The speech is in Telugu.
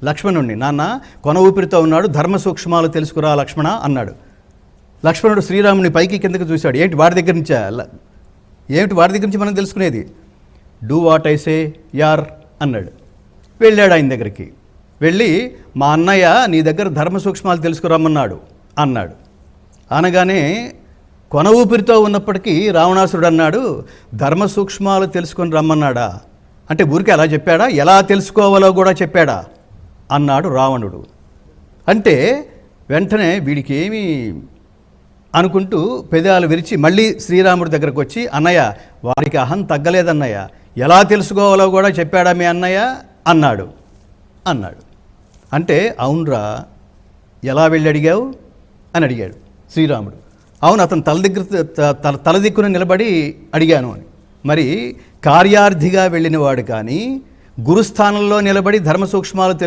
లక్ష్మణుడిని, నాన్న కొన ఊపిరితో ఉన్నాడు, ధర్మ సూక్ష్మాలు తెలుసుకురా లక్ష్మణ అన్నాడు. లక్ష్మణుడు శ్రీరాముని పైకి కిందకి చూశాడు. ఏమిటి వాడి దగ్గర నుంచి మనం తెలుసుకునేది? డూ వాట్ ఐ సే యార్ అన్నాడు. వెళ్ళాడు ఆయన దగ్గరికి. వెళ్ళి మా అన్నయ్య నీ దగ్గర ధర్మ సూక్ష్మాలు తెలుసుకురమ్మన్నాడు అన్నాడు. అనగానే కొన ఊపిరితో ఉన్నప్పటికీ రావణాసురుడు అన్నాడు, ధర్మ సూక్ష్మాలు తెలుసుకొని రమ్మన్నాడా అంటే ఊరికే అలా చెప్పాడా, ఎలా తెలుసుకోవాలో కూడా చెప్పాడా అన్నాడు రావణుడు. అంటే వెంటనే వీడికి ఏమీ అనుకుంటూ పెదాలు విరిచి మళ్ళీ శ్రీరాముడి దగ్గరకు వచ్చి, అన్నయ్య వారికి అహం తగ్గలేదన్నయ్య, ఎలా తెలుసుకోవాలో కూడా చెప్పాడా మీ అన్నయ్య అన్నాడు. అంటే అవునరా, ఎలా వెళ్ళి అడిగావు అని అడిగాడు శ్రీరాముడు. అవును, అతను తల దిక్కున నిలబడి అడిగాను అని. మరి కార్యార్థిగా వెళ్ళినవాడు కానీ గురుస్థానంలో నిలబడి ధర్మ సూక్ష్మాలు